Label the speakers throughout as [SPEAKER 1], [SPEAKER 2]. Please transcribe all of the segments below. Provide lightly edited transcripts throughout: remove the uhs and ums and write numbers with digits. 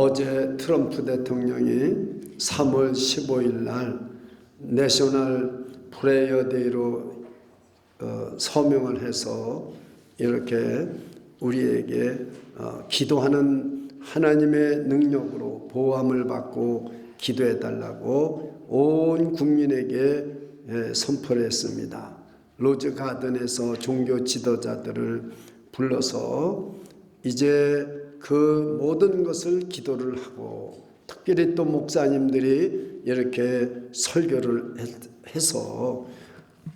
[SPEAKER 1] 어제 트럼프 대통령이 3월 15일 날 내셔널 프레이어 데이로 서명을 해서 이렇게 우리에게 기도하는 하나님의 능력으로 보호함을 받고 기도해 달라고 온 국민에게 선포를 했습니다. 로즈 가든에서 종교 지도자들을 불러서 이제 그 모든 것을 기도를 하고, 특별히 또 목사님들이 이렇게 설교를 해서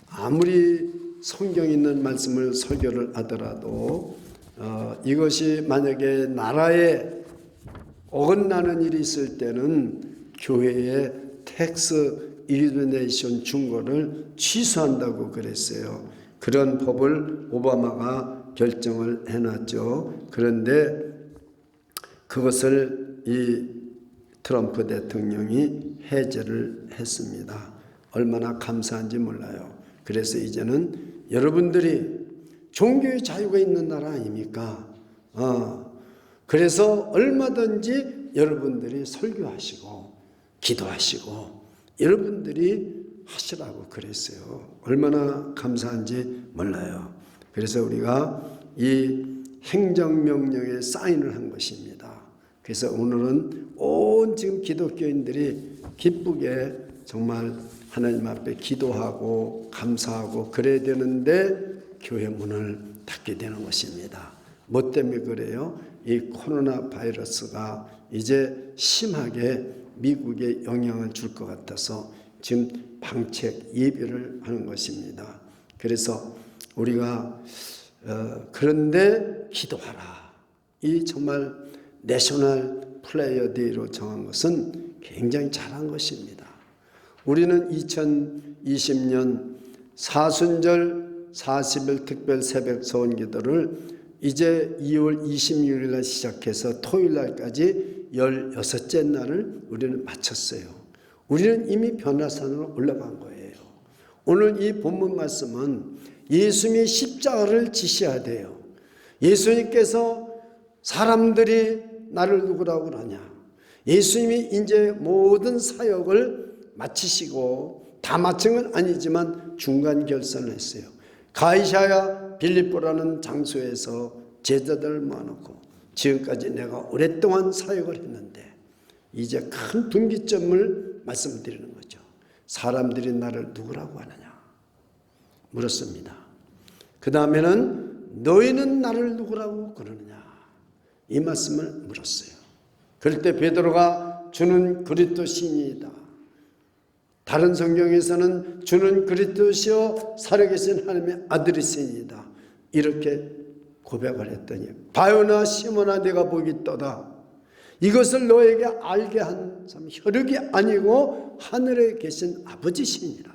[SPEAKER 1] 아무리 성경 있는 말씀을 설교를 하더라도 이것이 만약에 나라에 어긋나는 일이 있을 때는 교회에 텍스 일리미네이션 준 거를 취소한다고 그랬어요. 그런 법을 오바마가 결정을 해놨죠. 그런데 그것을 이 트럼프 대통령이 해제를 했습니다. 얼마나 감사한지 몰라요. 그래서 이제는 여러분들이 종교의 자유가 있는 나라 아닙니까? 그래서 얼마든지 여러분들이 설교하시고 기도하시고 여러분들이 하시라고 그랬어요. 얼마나 감사한지 몰라요. 그래서 우리가 이 행정명령에 사인을 한 것입니다. 그래서 오늘은 온 지금 기독교인들이 기쁘게 정말 하나님 앞에 기도하고 감사하고 그래야 되는데 교회 문을 닫게 되는 것입니다. 뭐 때문에 그래요? 이 코로나 바이러스가 이제 심하게 미국에 영향을 줄 것 같아서 지금 방책 예비를 하는 것입니다. 그래서 우리가 그런데 기도하라. 이 정말 내셔널 플레이어 데이로 정한 것은 굉장히 잘한 것입니다. 우리는 2020년 사순절 40일 특별 새벽 소원기도를 이제 2월 26일 날 시작해서 토요일 날까지 16째 날을 우리는 마쳤어요. 우리는 이미 변화산으로 올라간 거예요. 오늘 이 본문 말씀은 예수님이 십자가를 지셔야 돼요. 예수님께서 사람들이 나를 누구라고 그러냐? 예수님이 이제 모든 사역을 마치시고 다 마친 건 아니지만 중간 결산을 했어요. 가이사야 빌립보라는 장소에서 제자들을 모아놓고 지금까지 내가 오랫동안 사역을 했는데 이제 큰 분기점을 말씀드리는 거죠. 사람들이 나를 누구라고 하느냐 물었습니다. 그 다음에는 너희는 나를 누구라고 그러느냐 이 말씀을 물었어요. 그럴 때 베드로가 주는 그리스도시니이다. 다른 성경에서는 주는 그리스도시요 살아계신 하나님의 아들이시니이다. 이렇게 고백을 했더니 바요나 시몬아 내가 복이 있도다. 이것을 너에게 알게 한 사람 혈육이 아니고 하늘에 계신 아버지시니라.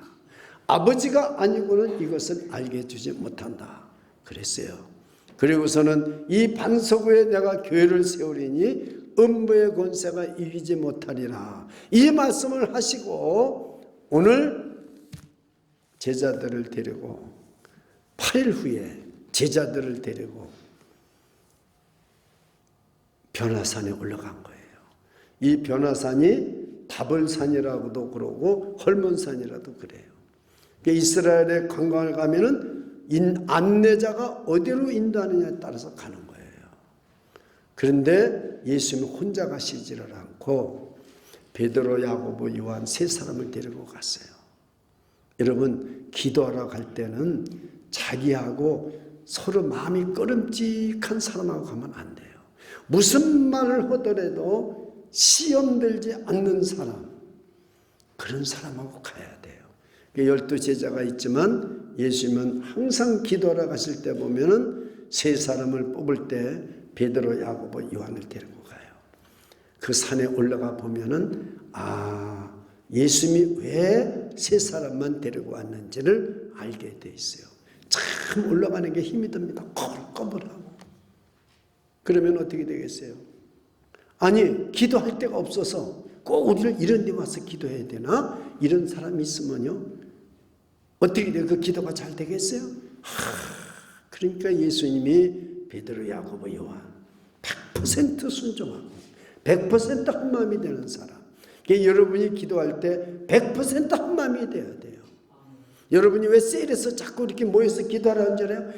[SPEAKER 1] 아버지가 아니고는 이것을 알게 해주지 못한다 그랬어요. 그리고서는 이 반석 위에 내가 교회를 세우리니 음부의 권세가 이기지 못하리라. 이 말씀을 하시고 오늘 제자들을 데리고 8일 후에 제자들을 데리고 변화산에 올라간 거예요. 이 변화산이 다볼산이라고도 그러고 헐몬산이라도 그래요. 이스라엘에 관광을 가면은 안내자가 어디로 인도하느냐에 따라서 가는 거예요. 그런데 예수님은 혼자 가시지를 않고 베드로, 야고보, 요한 세 사람을 데리고 갔어요. 여러분 기도하러 갈 때는 자기하고 서로 마음이 꺼름직한 사람하고 가면 안 돼요. 무슨 말을 하더라도 시험 들지 않는 사람, 그런 사람하고 가야 돼요. 12 제자가 있지만 예수님은 항상 기도하러 가실 때 보면은 세 사람을 뽑을 때 베드로, 야고보, 요한을 데리고 가요. 그 산에 올라가 보면은 예수님이 왜 세 사람만 데리고 왔는지를 알게 돼 있어요. 참 올라가는 게 힘이 듭니다. 꺼물꺼물하고. 그러면 어떻게 되겠어요? 아니 기도할 데가 없어서 꼭 우리를 이런 데 와서 기도해야 되나? 이런 사람이 있으면요 어떻게 돼요? 그 기도가 잘 되겠어요? 그러니까 예수님이 베드로, 야고보, 요한 100% 순종하고 100% 한마음이 되는 사람. 여러분이 기도할 때 100% 한마음이 돼야 돼요. 여러분이 왜 셀에서 자꾸 이렇게 모여서 기도하라는 줄 알아요?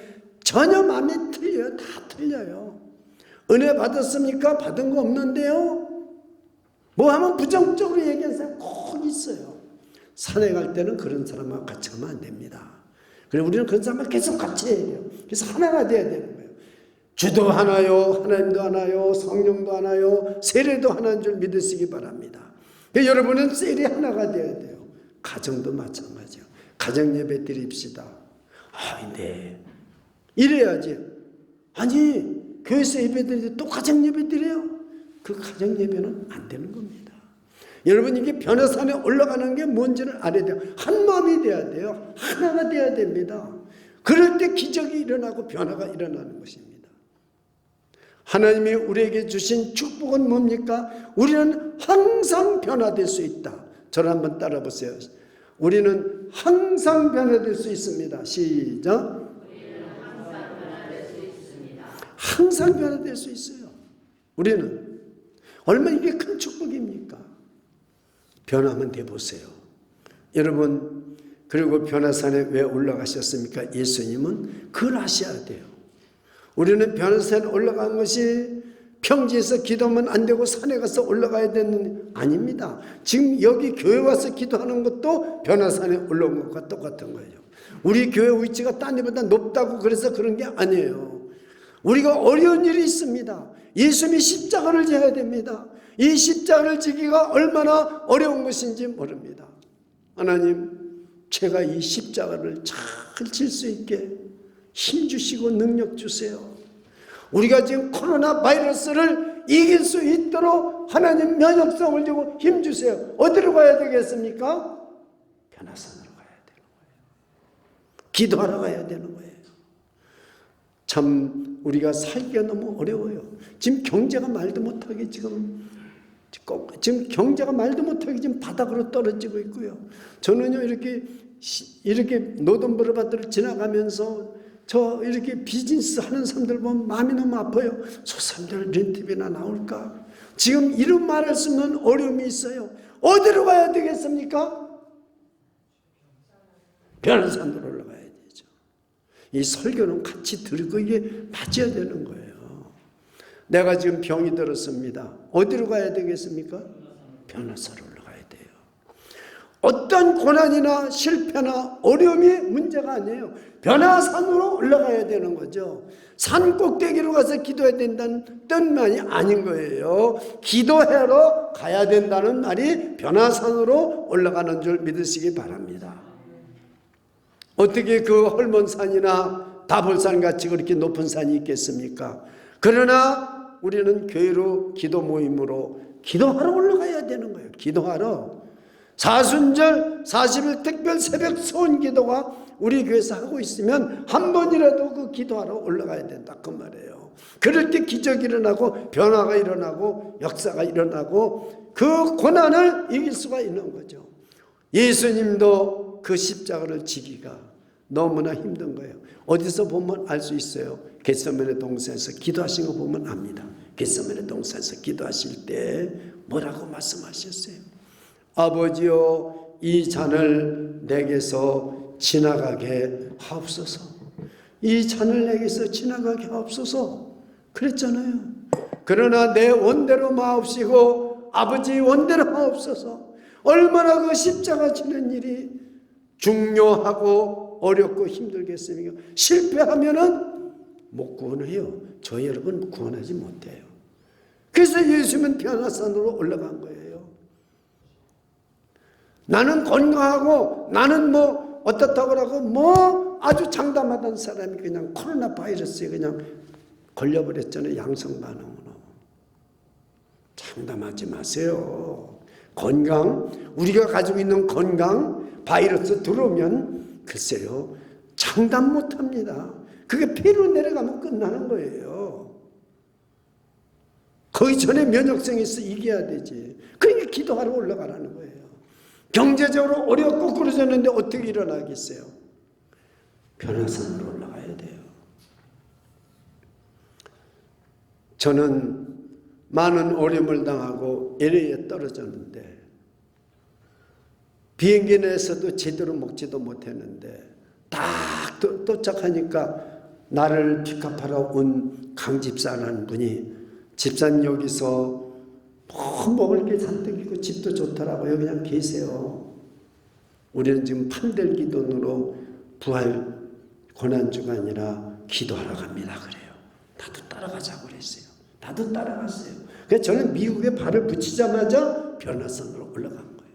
[SPEAKER 1] 전혀 마음이 틀려요. 다 틀려요. 은혜 받았습니까? 받은 거 없는데요. 뭐 하면 부정적으로 얘기하는 사람 꼭 있어요. 산에 갈 때는 그런 사람과 같이 가면 안 됩니다. 그래서 우리는 그런 사람과 계속 같이 해야 돼요. 그래서 하나가 돼야 되는 거예요. 주도 하나요, 하나님도 하나요, 성령도 하나요, 세례도 하나인 줄 믿으시기 바랍니다. 여러분은 셀이 하나가 돼야 돼요. 가정도 마찬가지예요. 가정 예배 드립시다. 네. 이래야지. 아니, 교회에서 예배 드리는데 또 가정 예배 드려요? 그 가정 예배는 안 되는 겁니다. 여러분, 이게 변화산에 올라가는 게 뭔지를 알아야 돼요. 한 마음이 돼야 돼요. 하나가 돼야 됩니다. 그럴 때 기적이 일어나고 변화가 일어나는 것입니다. 하나님이 우리에게 주신 축복은 뭡니까? 우리는 항상 변화될 수 있다. 저를 한번 따라 보세요. 우리는 항상 변화될 수 있습니다. 시작.
[SPEAKER 2] 우리는 항상 변화될 수 있습니다.
[SPEAKER 1] 항상 변화될 수 있어요. 우리는 얼마나 이게 큰 축복입니까? 변화만 돼 보세요. 여러분, 그리고 변화산에 왜 올라가셨습니까? 예수님은 그걸 아셔야 돼요. 우리는 변화산에 올라간 것이 평지에서 기도하면 안 되고 산에 가서 올라가야 되는 아닙니다. 지금 여기 교회 와서 기도하는 것도 변화산에 올라온 것과 똑같은 거예요. 우리 교회 위치가 딴 데보다 높다고 그래서 그런 게 아니에요. 우리가 어려운 일이 있습니다. 예수님이 십자가를 져야 됩니다. 이 십자가를 지기가 얼마나 어려운 것인지 모릅니다. 하나님, 제가 이 십자가를 잘 질 수 있게 힘 주시고 능력 주세요. 우리가 지금 코로나 바이러스를 이길 수 있도록 하나님 면역성을 주고 힘 주세요. 어디로 가야 되겠습니까? 변화산으로 가야 되는 거예요. 기도하러 가야 되는 거예요. 참 우리가 살기가 너무 어려워요. 지금 경제가 말도 못하게 지금 경제가 말도 못하게 지금 바닥으로 떨어지고 있고요. 저는요 이렇게 노동부를 받으러 지나가면서 저 이렇게 비즈니스 하는 사람들 보면 마음이 너무 아파요. 저 사람들 렌트비나 나올까? 지금 이런 말할 수 없는 어려움이 있어요. 어디로 가야 되겠습니까? 변화산으로 올라가야 되죠. 이 설교는 같이 들고 이게 맞아야 되는 거예요. 내가 지금 병이 들었습니다. 어디로 가야 되겠습니까? 변화산으로 올라가야 돼요. 어떤 고난이나 실패나 어려움이 문제가 아니에요. 변화산으로 올라가야 되는 거죠. 산 꼭대기로 가서 기도해야 된다는 뜻만이 아닌 거예요. 기도하러 가야 된다는 말이 변화산으로 올라가는 줄 믿으시기 바랍니다. 어떻게 그 헐몬산이나 다볼산 같이 그렇게 높은 산이 있겠습니까? 그러나 우리는 교회로 기도 모임으로 기도하러 올라가야 되는 거예요. 기도하러. 사순절 40일 특별 새벽 소원 기도가 우리 교회에서 하고 있으면 한 번이라도 그 기도하러 올라가야 된다 그 말이에요. 그럴 때 기적이 일어나고 변화가 일어나고 역사가 일어나고 그 고난을 이길 수가 있는 거죠. 예수님도 그 십자가를 지기가 너무나 힘든 거예요. 어디서 보면 알 수 있어요. 겟세마네 동산에서 기도하신 거 보면 압니다. 겟세마네 동산에서 기도하실 때 뭐라고 말씀하셨어요? 아버지여, 이 잔을 내게서 지나가게 하옵소서. 이 잔을 내게서 지나가게 하옵소서 그랬잖아요. 그러나 내 원대로 마옵시고 아버지 원대로 하옵소서. 얼마나 그 십자가 지는 일이 중요하고 어렵고 힘들겠습니까? 실패하면은 못 구원해요. 저희 여러분 구원하지 못해요. 그래서 예수님은 변화산으로 올라간 거예요. 나는 건강하고 나는 뭐 어떻다고 하고 뭐 아주 장담하던 사람이 그냥 코로나 바이러스에 그냥 걸려버렸잖아요. 양성 반응으로. 장담하지 마세요. 건강, 우리가 가지고 있는 건강 바이러스 들어오면 글쎄요 장담 못합니다. 그게 피로 내려가면 끝나는 거예요. 거기 전에 면역성이 있어 이겨야 되지. 그러니까 기도하러 올라가라는 거예요. 경제적으로 어렵고 그러졌는데 어떻게 일어나겠어요? 변화산으로 올라가야 돼요. 저는 많은 어려움을 당하고 LA에 떨어졌는데 비행기 내에서도 제대로 먹지도 못했는데 딱 도착하니까 나를 픽업하러 온 강집사라는 분이 집사님 여기서 뭐 먹을 게 잔뜩 있고 집도 좋더라고요. 그냥 계세요. 우리는 지금 판들기 돈으로 부활 고난주가 아니라 기도하러 갑니다. 그래요. 나도 따라가자고 그랬어요. 나도 따라갔어요. 그래서 저는 미국에 발을 붙이자마자 변화산으로 올라간 거예요.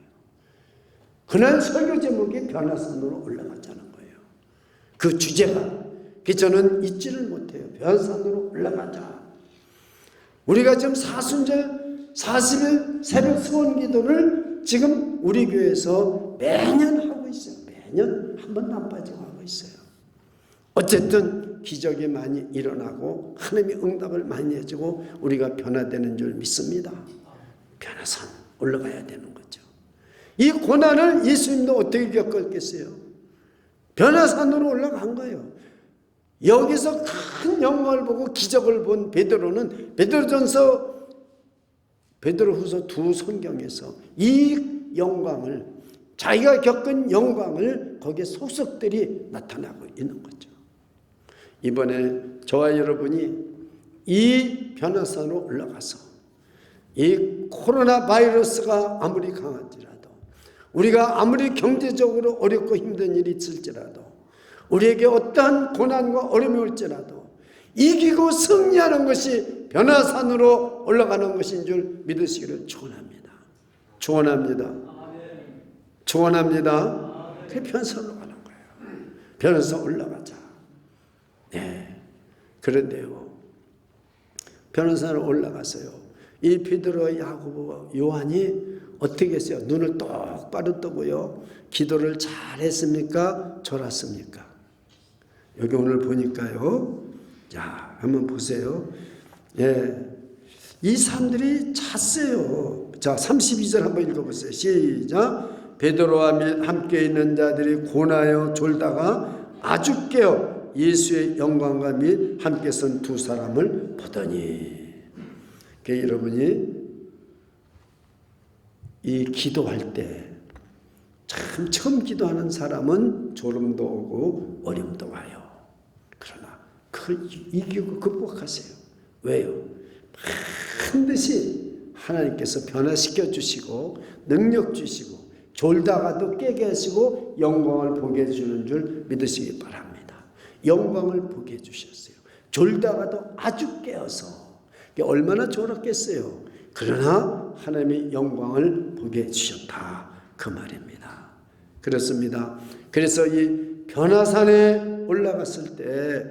[SPEAKER 1] 그날 설교 제목이 변화산으로 올라가자는 거예요. 그 주제가. 그래서 저는 잊지를 못해요. 변화산으로 올라가자. 우리가 지금 사순절 40일 새벽 소원 기도를 지금 우리 교회에서 매년 하고 있어요. 매년 한 번도 안 빠지고 하고 있어요. 어쨌든 기적이 많이 일어나고 하나님이 응답을 많이 해주고 우리가 변화되는 줄 믿습니다. 변화산 올라가야 되는 거죠. 이 고난을 예수님도 어떻게 겪었겠어요? 변화산으로 올라간 거예요. 여기서 큰 영광을 보고 기적을 본 베드로는 베드로후서 두 성경에서 이 영광을 자기가 겪은 영광을 거기에 소속들이 나타나고 있는 거죠. 이번에 저와 여러분이 이 변화산으로 올라가서 이 코로나 바이러스가 아무리 강할지라도 우리가 아무리 경제적으로 어렵고 힘든 일이 있을지라도 우리에게 어떠한 고난과 어려움이 올지라도 이기고 승리하는 것이 변화산으로 올라가는 것인 줄 믿으시기를 축원합니다. 축원합니다. 축원합니다. 그게 변화산으로 가는 거예요. 변화산 올라가자. 네. 그런데요. 변화산으로 올라가서요. 이 베드로, 야고보, 요한이 어떻게 했어요? 눈을 똑바로 뜨고요. 기도를 잘했습니까? 졸았습니까? 여기 오늘 보니까요. 자, 한번 보세요. 예. 이 사람들이 잤어요. 자, 32절 한번 읽어보세요. 시작. 베드로와 함께 있는 자들이 고나여 졸다가 아주 깨어 예수의 영광과 및 함께 선 두 사람을 보더니. 그러니까 여러분이 이 기도할 때 참 처음 기도하는 사람은 졸음도 오고 어려움도 와요. 그러나 그걸 이기고 극복하세요. 왜요? 반드시 하나님께서 변화시켜 주시고 능력 주시고 졸다가도 깨게 하시고 영광을 보게 해주는 줄 믿으시기 바랍니다. 영광을 보게 해주셨어요. 졸다가도 아주 깨어서 얼마나 졸았겠어요. 그러나 하나님의 영광을 보게 해주셨다. 그 말입니다. 그렇습니다. 그래서 이 변화산에 올라갔을 때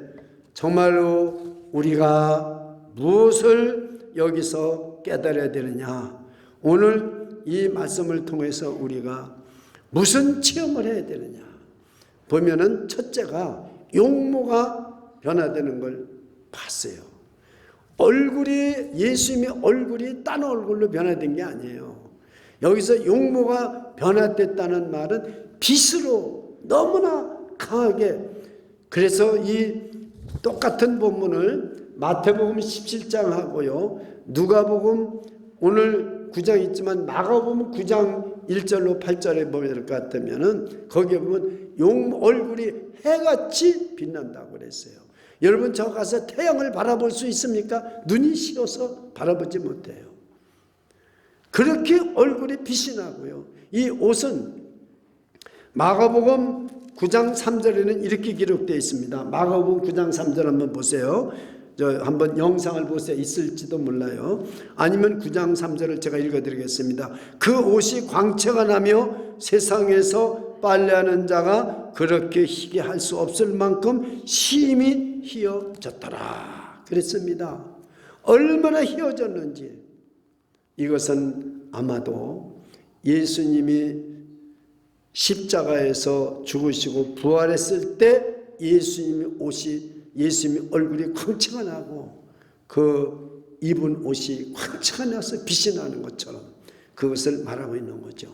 [SPEAKER 1] 정말로 우리가 무엇을 여기서 깨달아야 되느냐. 오늘 이 말씀을 통해서 우리가 무슨 체험을 해야 되느냐. 보면은 첫째가 용모가 변화되는 걸 봤어요. 얼굴이 예수님의 얼굴이 딴 얼굴로 변화된 게 아니에요. 여기서 용모가 변화됐다는 말은 빛으로 너무나 강하게. 그래서 이 똑같은 본문을 마태복음 17장하고요 누가복음 오늘 9장 있지만 마가복음 9장 1절로 8절에 보게 될 것 같으면은 거기에 보면 용 얼굴이 해같이 빛난다고 그랬어요. 여러분 저 가서 태양을 바라볼 수 있습니까? 눈이 시려서 바라보지 못해요. 그렇게 얼굴이 빛이 나고요. 이 옷은 마가복음 9장 3절에는 이렇게 기록되어 있습니다. 마가복음 9장 3절 한번 보세요. 한번 영상을 보세요. 있을지도 몰라요. 아니면 9장 3절을 제가 읽어드리겠습니다. 그 옷이 광채가 나며 세상에서 빨래하는 자가 그렇게 희게 할 수 없을 만큼 심히 희어졌더라. 그랬습니다. 얼마나 희어졌는지. 이것은 아마도 예수님이 십자가에서 죽으시고 부활했을 때 예수님의 옷이 예수님의 얼굴이 광채가 나고 그 입은 옷이 광채가 나서 빛이 나는 것처럼 그것을 말하고 있는 거죠.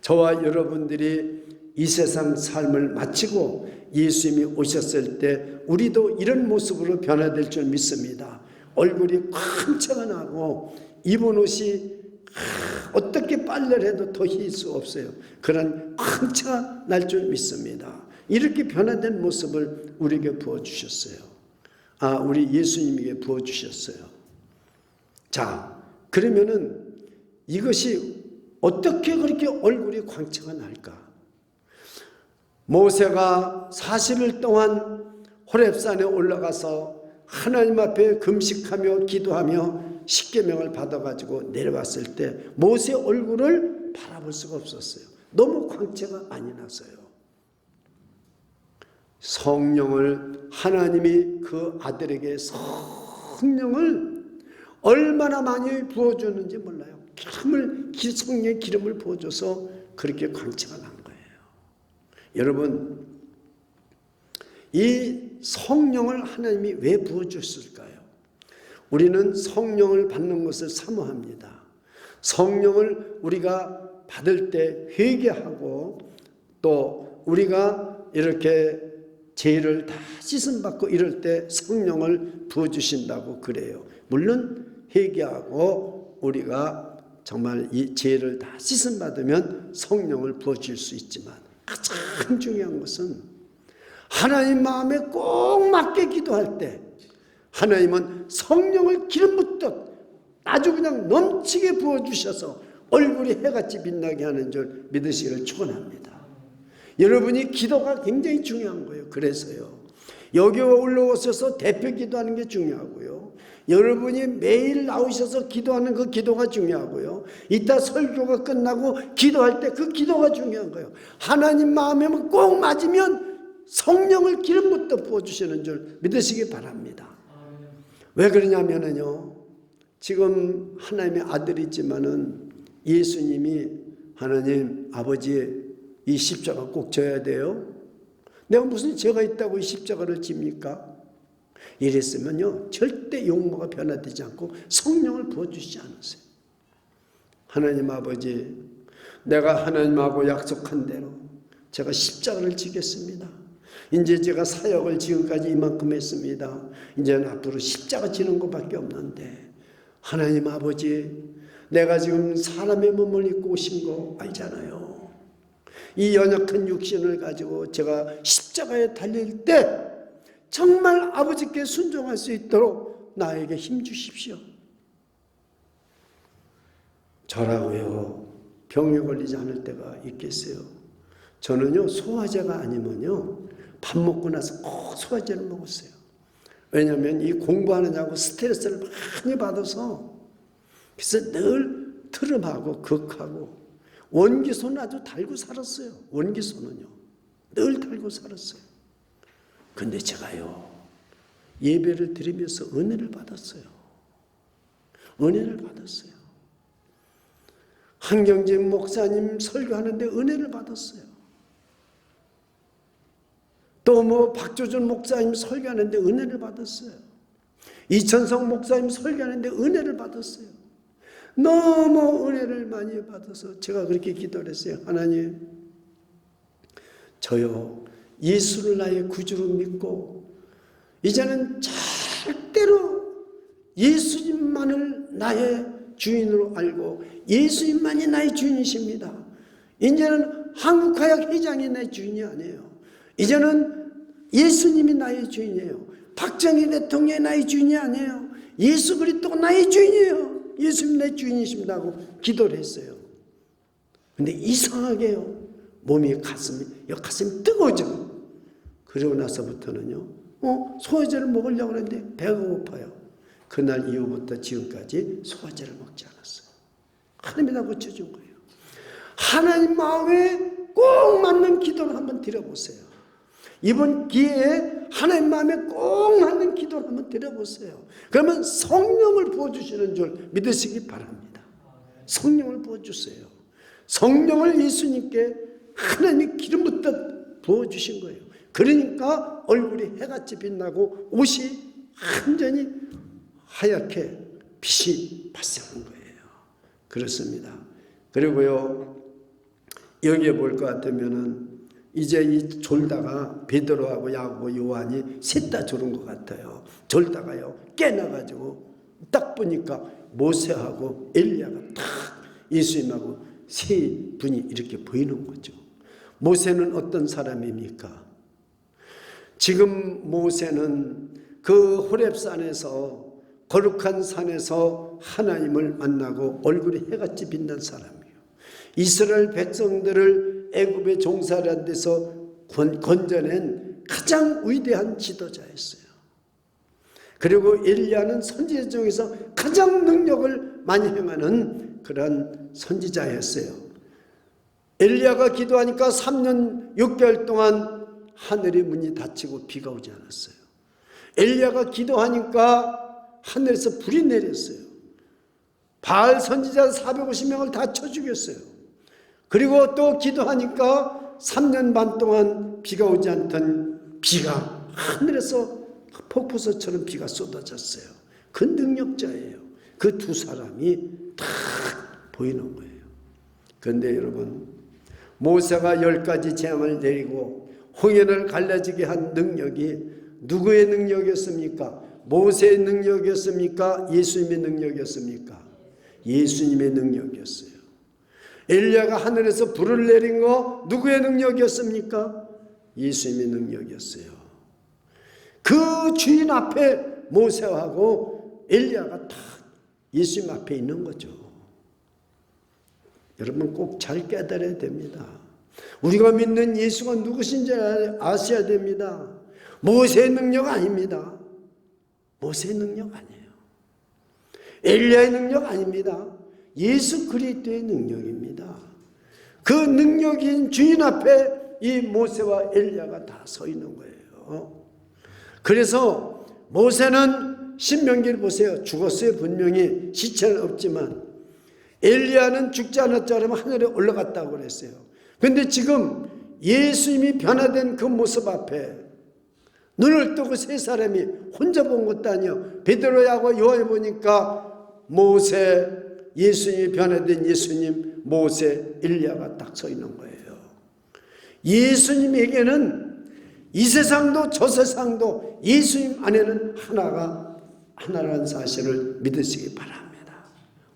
[SPEAKER 1] 저와 여러분들이 이 세상 삶을 마치고 예수님이 오셨을 때 우리도 이런 모습으로 변화될 줄 믿습니다. 얼굴이 광채가 나고 입은 옷이 어떻게 빨래를 해도 더 힐 수 없어요. 그런 황체가 날 줄 믿습니다. 이렇게 변화된 모습을 우리에게 부어주셨어요. 우리 예수님에게 부어주셨어요. 자, 그러면은 이것이 어떻게 그렇게 얼굴이 광채가 날까? 모세가 40일 동안 호렙산에 올라가서 하나님 앞에 금식하며 기도하며 십계명을 받아가지고 내려왔을 때 모세 얼굴을 바라볼 수가 없었어요. 너무 광채가 많이 나서요. 성령을, 하나님이 그 아들에게 성령을 얼마나 많이 부어주는지 몰라요. 성령의 기름을 부어줘서 그렇게 광채가 난 거예요. 여러분, 이 성령을 하나님이 왜 부어주셨을까요? 우리는 성령을 받는 것을 사모합니다. 성령을 우리가 받을 때 회개하고 또 우리가 이렇게 죄를 다 씻음받고 이럴 때 성령을 부어주신다고 그래요. 물론 회개하고 우리가 정말 이 죄를 다 씻음받으면 성령을 부어줄 수 있지만 가장 중요한 것은 하나님 마음에 꼭 맞게 기도할 때 하나님은 성령을 기름 붓듯 아주 그냥 넘치게 부어주셔서 얼굴이 해같이 빛나게 하는 줄 믿으시기를 축원합니다. 여러분이 기도가 굉장히 중요한 거예요. 그래서요, 여기 올라오셔서 대표 기도하는 게 중요하고요, 여러분이 매일 나오셔서 기도하는 그 기도가 중요하고요, 이따 설교가 끝나고 기도할 때 그 기도가 중요한 거예요. 하나님 마음에 꼭 맞으면 성령을 기름 붓듯 부어주시는 줄 믿으시기 바랍니다. 왜 그러냐면요, 지금 하나님의 아들이지만은 예수님이 하나님 아버지 이 십자가 꼭 져야 돼요? 내가 무슨 죄가 있다고 이 십자가를 집니까? 이랬으면요 절대 용모가 변화되지 않고 성령을 부어주시지 않으세요. 하나님 아버지, 내가 하나님하고 약속한 대로 제가 십자가를 지겠습니다. 이제 제가 사역을 지금까지 이만큼 했습니다. 이제는 앞으로 십자가 지는 것밖에 없는데 하나님 아버지, 내가 지금 사람의 몸을 입고 오신 거 알잖아요. 이 연약한 육신을 가지고 제가 십자가에 달릴 때 정말 아버지께 순종할 수 있도록 나에게 힘 주십시오. 저라고요, 병에 걸리지 않을 때가 있겠어요. 저는요 소화제가 아니면요 밥 먹고 나서 꼭 소화제를 먹었어요. 왜냐하면 이 공부하느냐고 스트레스를 많이 받아서, 그래서 늘 트름하고 극하고 원기소는 아주 달고 살았어요. 원기소는요 늘 달고 살았어요. 근데 제가요 예배를 드리면서 은혜를 받았어요. 은혜를 받았어요. 한경진 목사님 설교하는데 은혜를 받았어요. 또 박조준 목사님 설교하는데 은혜를 받았어요. 이천성 목사님 설교하는데 은혜를 받았어요. 너무 은혜를 많이 받아서 제가 그렇게 기도를 했어요. 하나님, 저요 예수를 나의 구주로 믿고 이제는 절대로 예수님만을 나의 주인으로 알고 예수님만이 나의 주인이십니다. 이제는 한국화약 회장이 나의 주인이 아니에요. 이제는 예수님이 나의 주인이에요. 박정희 대통령이 나의 주인이 아니에요. 예수 그리스도가 나의 주인이에요. 예수님 내 주인이십니다 하고 기도를 했어요. 근데 이상하게요 몸이 가슴이 뜨거워져. 그러고 나서부터는요 소화제를 먹으려고 하는데 배가 고파요. 그날 이후부터 지금까지 소화제를 먹지 않았어요. 하나님이 다 고쳐준 거예요. 하나님 마음에 꼭 맞는 기도를 한번 드려보세요. 이번 기회에 하나님 마음에 꼭 맞는 기도를 한번 드려보세요. 그러면 성령을 부어주시는 줄 믿으시기 바랍니다. 성령을 부어주세요. 성령을 예수님께 하나님이 기름 붓듯 부어주신 거예요. 그러니까 얼굴이 해같이 빛나고 옷이 완전히 하얗게 빛이 발생한 거예요. 그렇습니다. 그리고요 여기에 볼 것 같으면은 이제 이 졸다가 베드로하고 야고보 요한이 셋 다 졸은 것 같아요. 졸다가요 깨나가지고 딱 보니까 모세하고 엘리야가 딱 예수님하고 세 분이 이렇게 보이는 거죠. 모세는 어떤 사람입니까? 지금 모세는 그 호렙산에서 거룩한 산에서 하나님을 만나고 얼굴이 해같이 빛난 사람이에요. 이스라엘 백성들을 애굽의 종살이한 데서 건져낸 가장 위대한 지도자였어요. 그리고 엘리야는 선지자 중에서 가장 능력을 많이 행하는 그런 선지자였어요. 엘리야가 기도하니까 3년 6개월 동안 하늘의 문이 닫히고 비가 오지 않았어요. 엘리야가 기도하니까 하늘에서 불이 내렸어요. 바알 선지자 450명을 다 쳐 죽였어요. 그리고 또 기도하니까 3년 반 동안 비가 오지 않던 비가 하늘에서 폭포수처럼 비가 쏟아졌어요. 그 능력자예요. 그 두 사람이 다 보이는 거예요. 그런데 여러분, 모세가 10가지 재앙을 내리고 홍해를 갈라지게 한 능력이 누구의 능력이었습니까? 모세의 능력이었습니까? 예수님의 능력이었습니까? 예수님의 능력이었어요. 엘리야가 하늘에서 불을 내린 거 누구의 능력이었습니까? 예수님의 능력이었어요. 그 주인 앞에 모세하고 엘리야가 다 예수님 앞에 있는 거죠. 여러분 꼭 잘 깨달아야 됩니다. 우리가 믿는 예수가 누구신지 아셔야 됩니다. 모세의 능력 아닙니다. 모세의 능력 아니에요. 엘리야의 능력 아닙니다. 예수 그리스도의 능력입니다. 그 능력인 주인 앞에 이 모세와 엘리야가 다 서 있는 거예요. 그래서 모세는 신명기를 보세요. 죽었어요. 분명히 시체는 없지만. 엘리야는 죽지 않았자면 하늘에 올라갔다고 그랬어요. 그런데 지금 예수님이 변화된 그 모습 앞에 눈을 뜨고 세 사람이 혼자 본 것도 아니에요. 베드로하고 요한이 보니까 모세, 예수님이 변화된 예수님, 모세, 엘리야가 딱 서 있는 거예요. 예수님에게는 이 세상도 저 세상도 예수님 안에는 하나라는 사실을 믿으시기 바랍니다.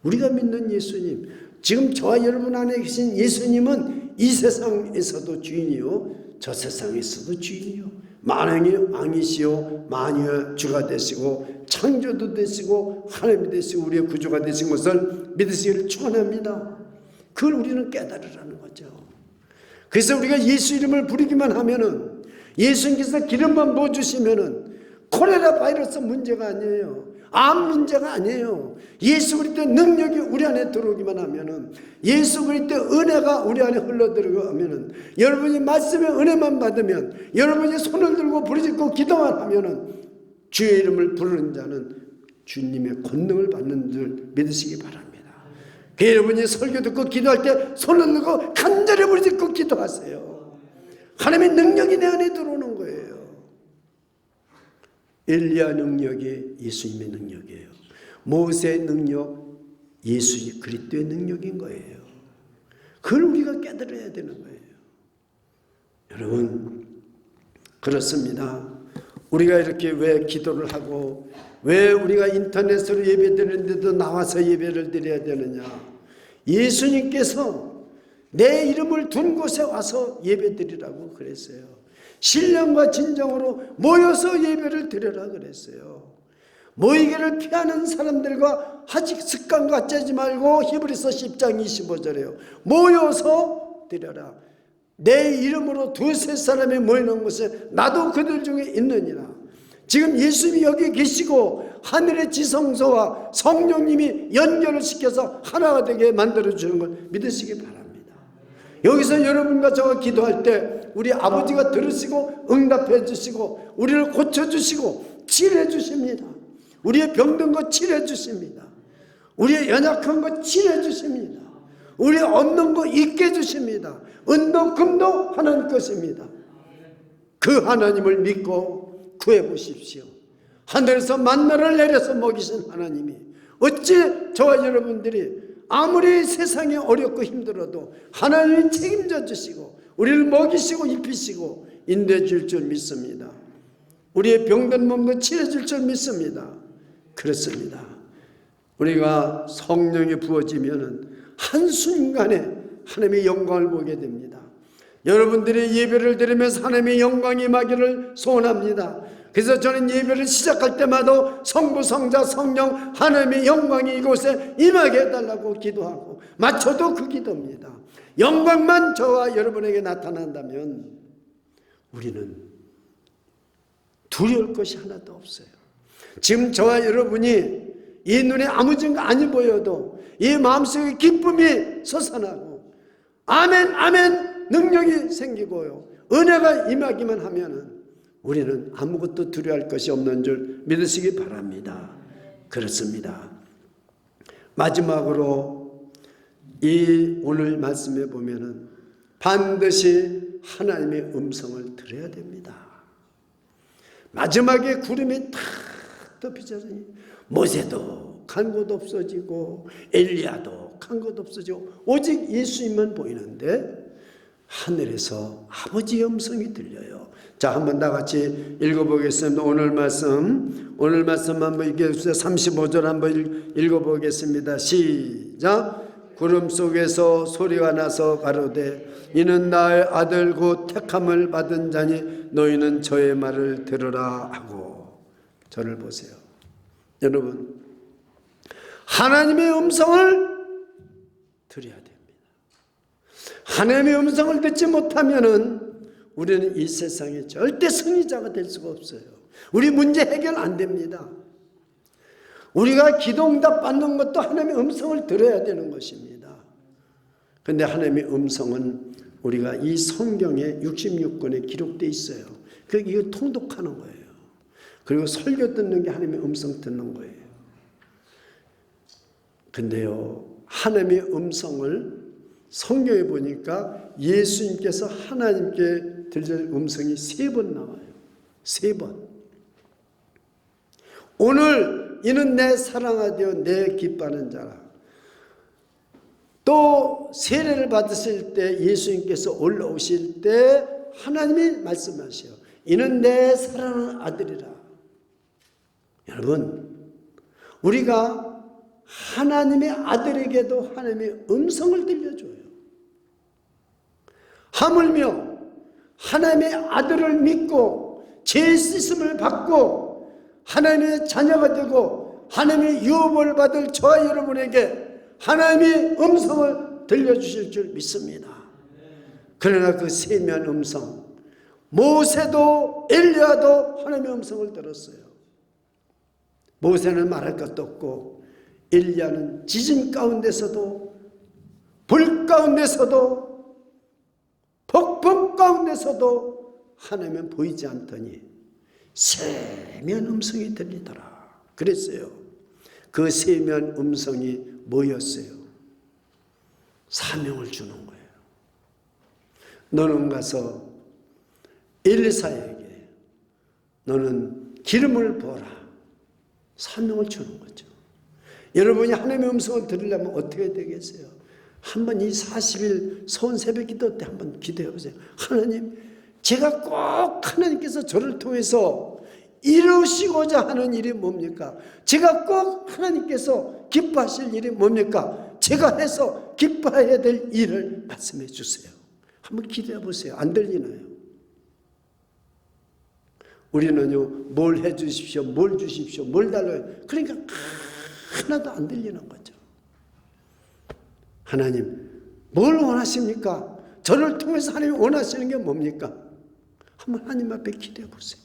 [SPEAKER 1] 우리가 믿는 예수님, 지금 저와 여러분 안에 계신 예수님은 이 세상에서도 주인이요 저 세상에서도 주인이요 만왕의 왕이시요 만유의 주가 되시고 창조도 되시고 하나님이 되시고 우리의 구주가 되신 것을 믿으시기를 축원합니다. 그걸 우리는 깨달으라는 거죠. 그래서 우리가 예수 이름을 부르기만 하면은 예수님께서 기름만 부어주시면은 콜레라 바이러스 문제가 아니에요. 암 문제가 아니에요. 예수 그리스도의 능력이 우리 안에 들어오기만 하면은, 예수 그리스도의 은혜가 우리 안에 흘러들어가면은, 여러분이 말씀의 은혜만 받으면, 여러분이 손을 들고 부르짖고 기도만 하면은 주의 이름을 부르는 자는 주님의 권능을 받는 줄 믿으시기 바랍니다. 여러분이 설교 듣고 기도할 때 손을 들고 간절히 부르짖고 기도하세요. 하나님의 능력이 내 안에 들어오는 거예요. 엘리야 능력이 예수님의 능력이에요. 모세의 능력 예수 그리스도의 능력인 거예요. 그걸 우리가 깨달아야 되는 거예요. 여러분 그렇습니다. 우리가 이렇게 왜 기도를 하고 왜 우리가 인터넷으로 예배 드리는데도 나와서 예배를 드려야 되느냐. 예수님께서 내 이름을 둔 곳에 와서 예배 드리라고 그랬어요. 신령과 진정으로 모여서 예배를 드려라 그랬어요. 모이기를 피하는 사람들과 아직 습관 갖지 말고 히브리서 10장 25절에요. 모여서 드려라. 내 이름으로 두세 사람이 모이는 곳에 나도 그들 중에 있느니라. 지금 예수님이 여기 계시고 하늘의 지성소와 성령님이 연결을 시켜서 하나가 되게 만들어주는 걸 믿으시기 바랍니다. 여기서 여러분과 저가 기도할 때 우리 아버지가 들으시고 응답해 주시고 우리를 고쳐주시고 치료해 주십니다. 우리의 병든 거 치료해 주십니다. 우리의 연약한 거 치료해 주십니다. 우리의 없는 거 있게 해 주십니다. 은도 금도 하나님 것입니다. 그 하나님을 믿고 구해 보십시오. 하늘에서 만나를 내려서 먹이신 하나님이 어찌 저와 여러분들이 아무리 세상이 어렵고 힘들어도 하나님이 책임져 주시고 우리를 먹이시고 입히시고 인도해 줄 줄 믿습니다. 우리의 병든 몸도 치료해 줄 줄 믿습니다. 그렇습니다. 우리가 성령이 부어지면은 한순간에 하나님의 영광을 보게 됩니다. 여러분들이 예배를 드리면서 하나님의 영광이 임하기를 소원합니다. 그래서 저는 예배를 시작할 때마다 성부, 성자, 성령 하나님의 영광이 이곳에 임하게 해달라고 기도하고 마쳐도 그 기도입니다. 영광만 저와 여러분에게 나타난다면 우리는 두려울 것이 하나도 없어요. 지금 저와 여러분이 이 눈에 아무 증거 안 보여도 이 마음속에 기쁨이 솟아나고 아멘 아멘 능력이 생기고요, 은혜가 임하기만 하면은 우리는 아무것도 두려워할 것이 없는 줄 믿으시기 바랍니다. 그렇습니다. 마지막으로 이 오늘 말씀에 보면은 반드시 하나님의 음성을 들어야 됩니다. 마지막에 구름이 탁 덮이잖아요. 모세도 간 곳 없어지고 엘리야도 간 곳 없어지고 오직 예수님만 보이는데 하늘에서 아버지의 음성이 들려요. 자, 한번 다 같이 읽어보겠습니다. 오늘 말씀 한번 읽어주세요. 35절 한번 읽어보겠습니다. 시작. 구름 속에서 소리가 나서 가로되 이는 나의 아들 곧 택함을 받은 자니 너희는 저의 말을 들으라 하고. 저를 보세요. 여러분, 하나님의 음성을 들어야 됩니다. 하나님의 음성을 듣지 못하면은 우리는 이 세상에 절대 승리자가 될 수가 없어요. 우리 문제 해결 안 됩니다. 우리가 기도응답 받는 것도 하나님의 음성을 들어야 되는 것입니다. 그런데 하나님의 음성은 우리가 이 성경에 66권에 기록되어 있어요. 이거 통독하는 거예요. 그리고 설교 듣는 게 하나님의 음성 듣는 거예요. 근데요, 하나님의 음성을 성경에 보니까 예수님께서 하나님께 들릴 음성이 3번 나와요. 3번. 오늘 이는 내 사랑하되어 내 기뻐하는 자라. 또 세례를 받으실 때 예수님께서 올라오실 때 하나님이 말씀하셔요. 이는 내 사랑하는 아들이라. 여러분, 우리가 하나님의 아들에게도 하나님의 음성을 들려줘요. 하물며 하나님의 아들을 믿고 죄 씻음을 받고 하나님의 자녀가 되고 하나님의 유업을 받을 저와 여러분에게 하나님의 음성을 들려주실 줄 믿습니다. 그러나 그 세미한 음성, 모세도 엘리야도 하나님의 음성을 들었어요. 모세는 말할 것도 없고 엘리야는 지진 가운데서도 불 가운데서도 폭풍 가운데서도 하나님은 보이지 않더니 세미한 음성이 들리더라 그랬어요. 그 세미한 음성이 뭐였어요? 사명을 주는 거예요. 너는 가서 엘리사에게 너는 기름을 부어라. 사명을 주는 거죠. 여러분이 하나님의 음성을 들으려면 어떻게 되겠어요? 한번 이 40일 서운 새벽 기도 때 한번 기도해 보세요. 하나님, 제가 꼭 하나님께서 저를 통해서 이루시고자 하는 일이 뭡니까? 제가 꼭 하나님께서 기뻐하실 일이 뭡니까? 제가 해서 기뻐해야 될 일을 말씀해 주세요. 한번 기도해 보세요. 안 들리나요? 우리는요, 뭘 해 주십시오, 뭘 주십시오, 뭘 달라요. 그러니까 하나도 안 들리는 거죠. 하나님, 뭘 원하십니까? 저를 통해서 하나님이 원하시는 게 뭡니까? 한번 하나님 앞에 기도해 보세요.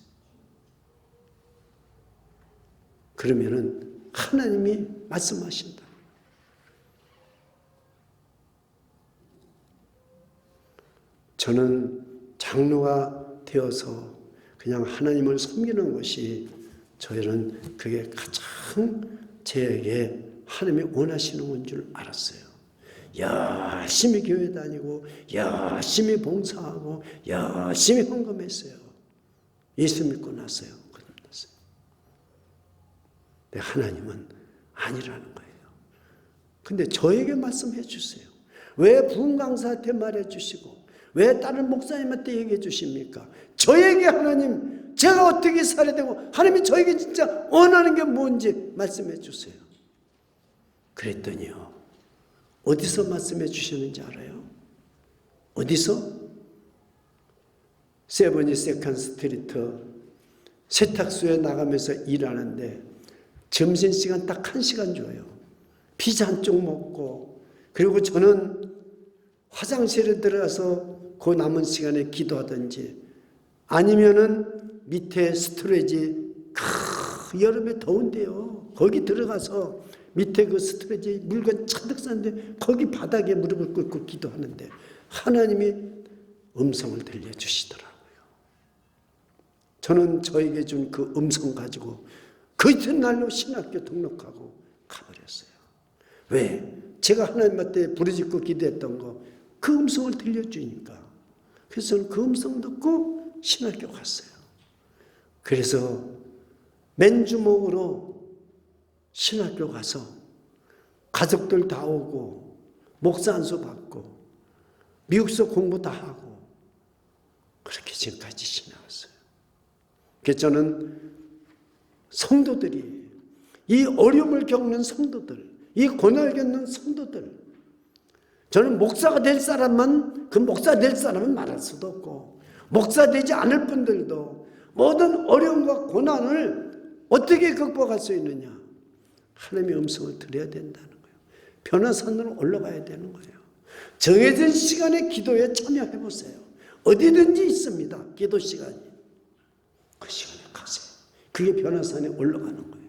[SPEAKER 1] 그러면은 하나님이 말씀하신다. 저는 장로가 되어서 그냥 하나님을 섬기는 것이 저희는 그게 가장 제게 하나님이 원하시는 건 줄 알았어요. 열심히 교회 다니고 열심히 봉사하고 열심히 헌금했어요. 예수 믿고 나서요. 끝났어요. 근데 하나님은 아니라는 거예요. 근데 저에게 말씀해 주세요. 왜 부흥 강사한테 말해 주시고 왜 다른 목사님한테 얘기해 주십니까? 저에게 하나님, 제가 어떻게 살아야 되고 하나님이 저에게 진짜 원하는 게 뭔지 말씀해 주세요. 그랬더니요, 어디서 말씀해 주셨는지 알아요? 어디서? 세븐이 세컨 스트리트 세탁소에 나가면서 일하는데 점심시간 딱 1시간 줘요. 피자 한 쪽 먹고, 그리고 저는 화장실에 들어가서 그 남은 시간에 기도하든지, 아니면은 밑에 스토레지, 여름에 더운데요, 거기 들어가서 밑에 그 스토레지 물건 차득 쌌는데 거기 바닥에 무릎을 꿇고 기도하는데 하나님이 음성을 들려주시더라고요. 저는 저에게 준 그 음성 가지고 그 이튿날로 신학교 등록하고 가버렸어요. 왜? 제가 하나님한테 부르짖고 기도했던 거, 그 음성을 들려주니까. 그래서 저는 그 음성 듣고 신학교 갔어요. 그래서 맨주먹으로 신학교 가서 가족들 다 오고 목사 안수 받고 미국서 공부 다 하고 그렇게 지금까지 지나갔어요. 그래서 저는 성도들이, 이 어려움을 겪는 성도들, 이 고난을 겪는 성도들, 저는 목사가 될 사람만, 그 목사 될 사람은 말할 수도 없고, 목사 되지 않을 분들도 모든 어려움과 고난을 어떻게 극복할 수 있느냐? 하나님의 음성을 들어야 된다는 거예요. 변화산으로 올라가야 되는 거예요. 정해진 시간에 기도에 참여해 보세요. 어디든지 있습니다, 기도 시간이. 그 시간에 가세요. 그게 변화산에 올라가는 거예요.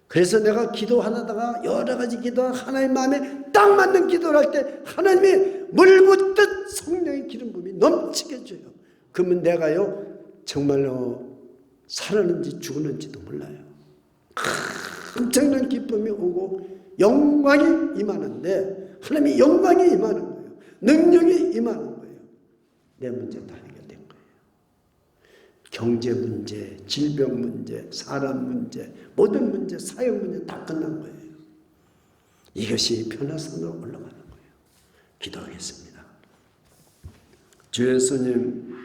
[SPEAKER 1] 그래서 내가 기도하다가 여러 가지 기도하다가 하나님 마음에 딱 맞는 기도를 할 때 하나님이 물 붓듯 성령의 기름 부음이 넘치게 줘요. 그러면 내가요 정말로 살았는지 죽었는지도 몰라요. 엄청난 기쁨이 오고 영광이 임하는데, 하나님이 영광이 임하는 거예요. 능력이 임하는 거예요. 내 문제 다 해결된 거예요. 경제 문제, 질병 문제, 사람 문제, 모든 문제, 사역 문제 다 끝난 거예요. 이것이 변화산으로 올라가는 거예요. 기도하겠습니다. 주 예수님,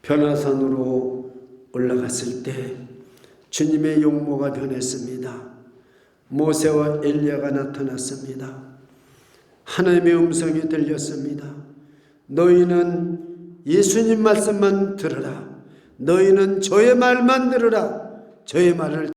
[SPEAKER 1] 변화산으로 올라갔을 때 주님의 용모가 변했습니다. 모세와 엘리야가 나타났습니다. 하나님의 음성이 들렸습니다. 너희는 예수님 말씀만 들으라. 너희는 저의 말만 들으라. 저의 말을